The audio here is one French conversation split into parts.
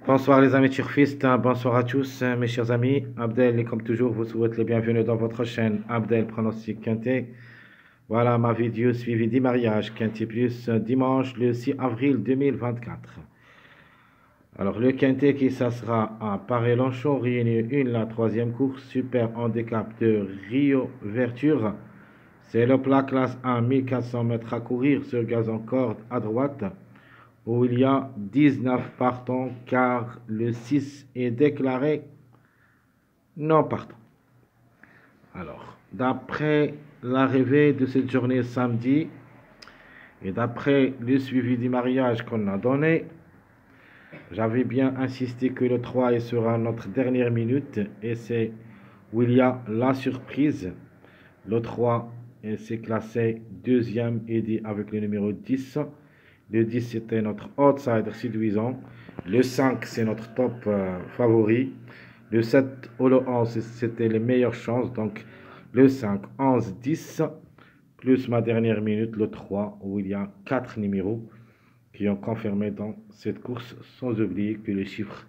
Bonsoir les amis turfistes, bonsoir à tous mes chers amis. Abdel, et comme toujours, vous souhaite les bienvenus dans votre chaîne Abdel Pronostic Quintet. Voilà ma vidéo suivie du mariage Quintet Plus dimanche le 6 avril 2024. Alors le Quintet qui ça sera à Paris-Longchamp, réunit 1, la troisième course, super handicap de Rio Verture. C'est le plat classe 1, 1400 mètres à courir sur gazon corde à droite, où il y a 19 partants car le 6 est déclaré non partant. Alors, d'après l'arrivée de cette journée samedi et d'après le suivi du mariage qu'on a donné, j'avais bien insisté que le 3 sera notre dernière minute et c'est où il y a la surprise. Le 3 s'est classé deuxième aidé avec le numéro 10. Le 10 c'était notre outsider séduisant. Le 5 c'est notre top favori. Le 7 ou le 11 c'était les meilleures chances. Donc le 5, 11, 10 plus ma dernière minute le 3 où il y a 4 numéros qui ont confirmé dans cette course, sans oublier que le chiffre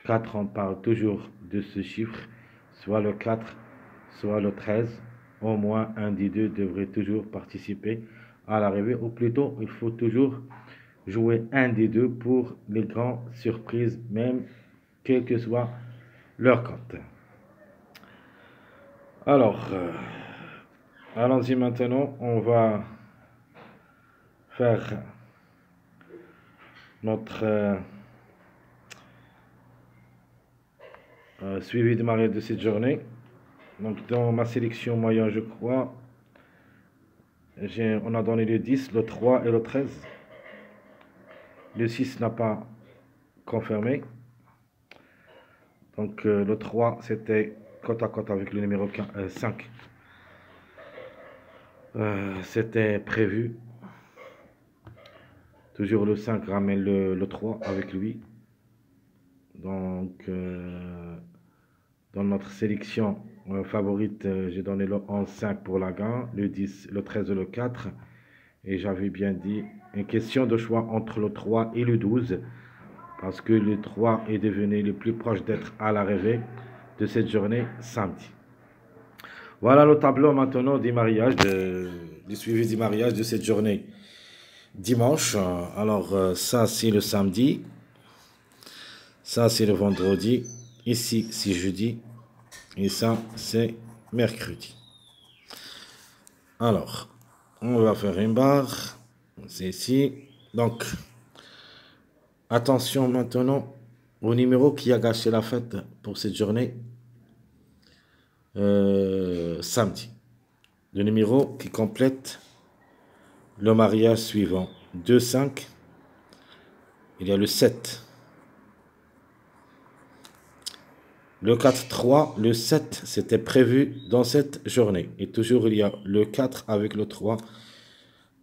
4, on parle toujours de ce chiffre, soit le 4, soit le 13. Au moins un des deux devrait toujours participer à l'arrivée, ou plutôt il faut toujours jouer un des deux pour les grandes surprises, même quel que soit leur compte. Alors, allons-y maintenant, on va faire notre suivi de mariage de cette journée. Donc dans ma sélection moyen, je crois, on a donné le 10, le 3 et le 13. Le 6 n'a pas confirmé. Donc le 3, c'était côte à côte avec le numéro 5. C'était prévu. Toujours le 5 ramène le 3 avec lui. Donc dans notre sélection favorite, j'ai donné le 11-5 pour la gain, le 10, le 13 et le 4. Et j'avais bien dit, une question de choix entre le 3 et le 12. Parce que le 3 est devenu le plus proche d'être à l'arrivée de cette journée samedi. Voilà le tableau maintenant du mariage, du suivi du mariage de cette journée dimanche. Alors ça c'est le samedi, ça c'est le vendredi, ici c'est jeudi et ça c'est mercredi. Alors on va faire une barre, c'est ici. Donc attention maintenant au numéro qui a gâché la fête pour cette journée samedi. Le numéro qui complète le mariage suivant. 2, 5. Il y a le 7. Le 4, 3. Le 7, c'était prévu dans cette journée. Et toujours, il y a le 4 avec le 3.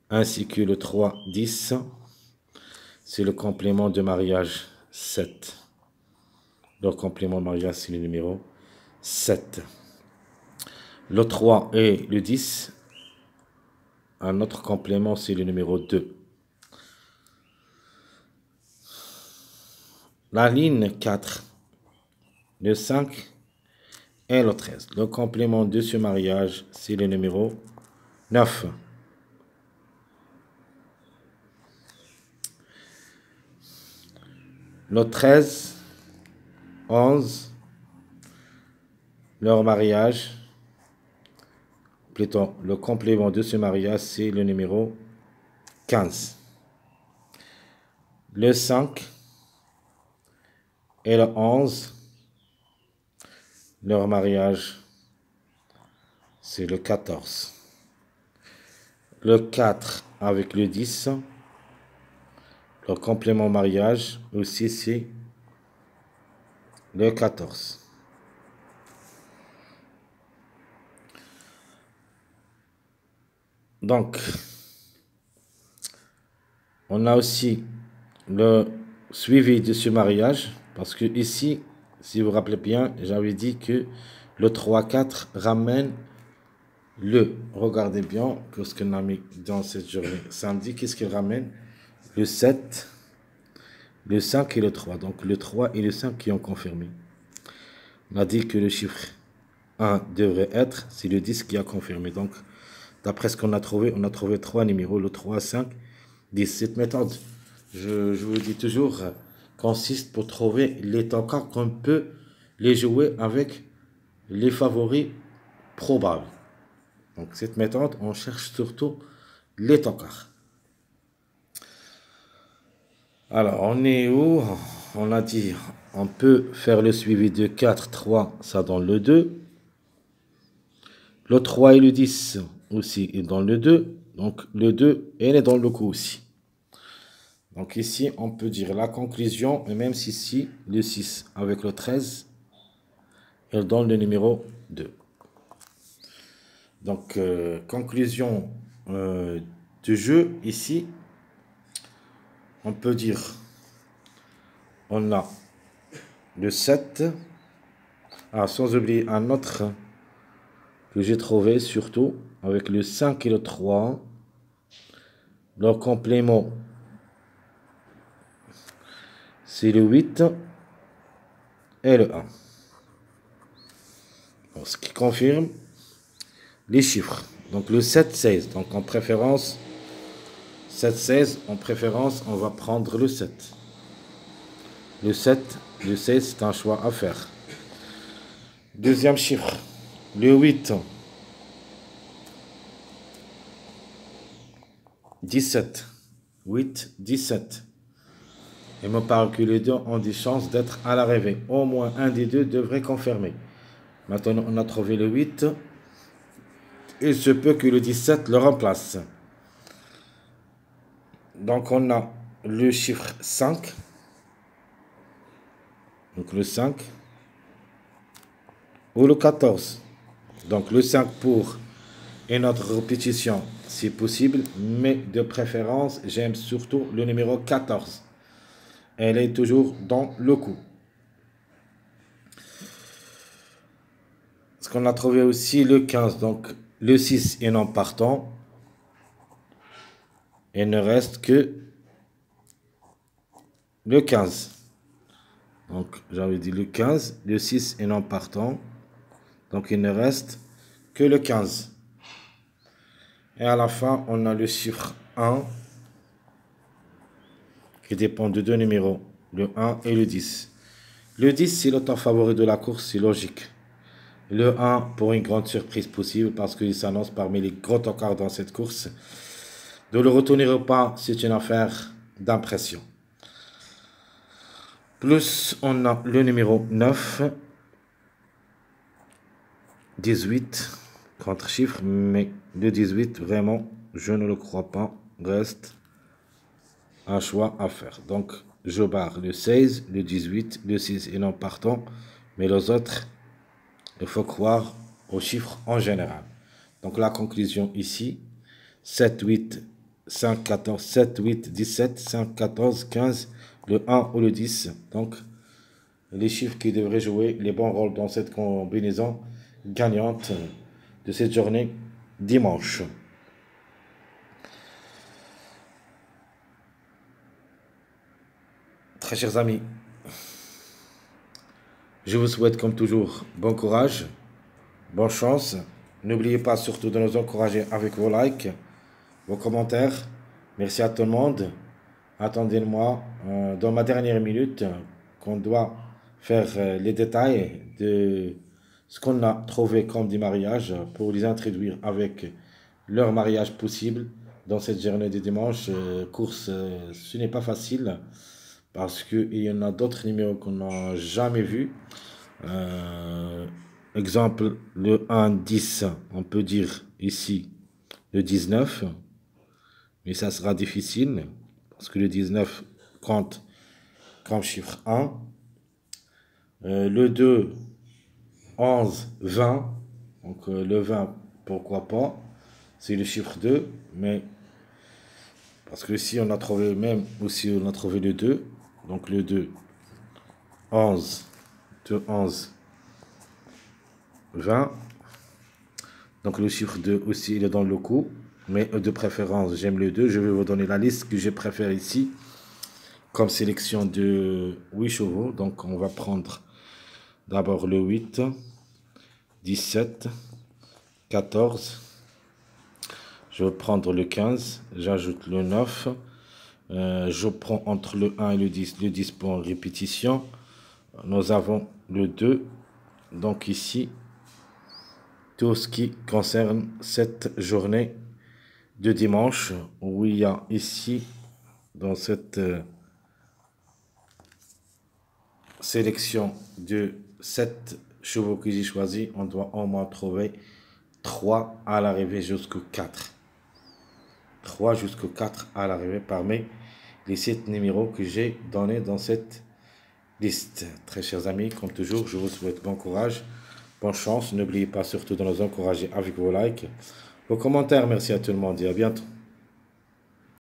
Ainsi que le 3, 10. C'est le complément de mariage 7. Le complément de mariage, c'est le numéro 7. Le 3 et le 10. Un autre complément, c'est le numéro 2. La ligne 4, le 5 et le 13. Le complément de ce mariage, c'est le numéro 9. Le 13, 11, leur mariage, plutôt le complément de ce mariage, c'est le numéro 15. Le 5 et le 11, leur mariage, c'est le 14. Le 4 avec le 10, le complément mariage, aussi c'est le 14. Donc, on a aussi le suivi de ce mariage, parce que ici, si vous vous rappelez bien, j'avais dit que le 3-4 ramène le, regardez bien, ce qu'on a mis dans cette journée samedi, qu'est-ce qu'il ramène? Le 7, le 5 et le 3. Donc le 3 et le 5 qui ont confirmé. On a dit que le chiffre 1 devrait être, c'est le 10 qui a confirmé. Donc, d'après ce qu'on a trouvé, on a trouvé 3 numéros, le 3, 5, 10. Cette méthode, je vous le dis toujours, consiste pour trouver les tankas qu'on peut les jouer avec les favoris probables. Donc, cette méthode, on cherche surtout les tankas. Alors, on est où? On a dit, on peut faire le suivi de 4, 3, ça donne le 2. Le 3 et le 10 aussi est dans le 2. Donc, le 2 est dans le coup aussi. Donc, ici, on peut dire la conclusion, et même si ici, le 6 avec le 13, elle donne le numéro 2. Donc, conclusion du jeu, ici, on peut dire, on a le 7, sans oublier un autre que j'ai trouvé, surtout, avec le 5 et le 3, leur complément, c'est le 8 et le 1. Donc, ce qui confirme les chiffres. Donc, le 7, 16. Donc, en préférence, 7, 16, en préférence, on va prendre le 7. Le 7, le 16, c'est un choix à faire. Deuxième chiffre, le 8, 17. 8, 17. Il me parle que les deux ont des chances d'être à l'arrivée. Au moins un des deux devrait confirmer. Maintenant, on a trouvé le 8. Il se peut que le 17 le remplace. Donc, on a le chiffre 5. Donc, le 5. Ou le 14. Donc, le 5 pour une autre répétition, c'est possible. Mais de préférence, j'aime surtout le numéro 14. Elle est toujours dans le coup. Parce qu'on a trouvé aussi le 15. Donc, le 6 est non partant. Il ne reste que le 15. Donc, j'avais dit le 15. Le 6 est non partant. Donc, il ne reste que le 15. Et à la fin, on a le chiffre 1 qui dépend de deux numéros, le 1 et le 10. Le 10, c'est le temps favori de la course, c'est logique. Le 1 pour une grande surprise possible parce qu'il s'annonce parmi les gros tocards dans cette course. De le retenir ou pas, c'est une affaire d'impression. Plus, on a le numéro 9, 18, contre-chiffre, mais le 18, vraiment, je ne le crois pas, reste un choix à faire. Donc, je barre le 16, le 18, le 6 et non partant, mais les autres, il faut croire aux chiffres en général. Donc, la conclusion ici, 7, 8, 5, 14, 7, 8, 17, 5, 14, 15, le 1 ou le 10. Donc, les chiffres qui devraient jouer les bons rôles dans cette combinaison gagnante de cette journée dimanche. Très chers amis, je vous souhaite comme toujours bon courage, bonne chance. N'oubliez pas surtout de nous encourager avec vos likes, vos commentaires. Merci à tout le monde. Attendez-moi dans ma dernière minute qu'on doit faire les détails de ce qu'on a trouvé comme des mariages pour les introduire avec leur mariage possible dans cette journée de dimanche. Course, ce n'est pas facile parce qu'il y en a d'autres numéros qu'on n'a jamais vus. Exemple, le 1, 10, on peut dire ici le 19, mais ça sera difficile parce que le 19 compte comme chiffre 1. Le 2, 11, 20. Donc le 20, pourquoi pas. C'est le chiffre 2. Mais parce que ici, on a trouvé même aussi, on a trouvé le 2. Donc le 2, 11, 2, 11, 20. Donc le chiffre 2 aussi, il est dans le coup. Mais de préférence, j'aime le 2. Je vais vous donner la liste que je préfère ici. comme sélection de 8 chevaux. Donc on va prendre d'abord le 8, 17, 14. Je vais prendre le 15, j'ajoute le 9. Je prends entre le 1 et le 10 pour répétition. Nous avons le 2. Donc ici, tout ce qui concerne cette journée de dimanche, où il y a ici, dans cette sélection de 7 chevaux que j'ai choisi, on doit au moins trouver 3 à l'arrivée jusqu'au 4. 3 jusqu'au 4 à l'arrivée parmi les 7 numéros que j'ai donnés dans cette liste. Très chers amis, comme toujours, je vous souhaite bon courage, bonne chance. N'oubliez pas surtout de nous encourager avec vos likes, vos commentaires. Merci à tout le monde et à bientôt.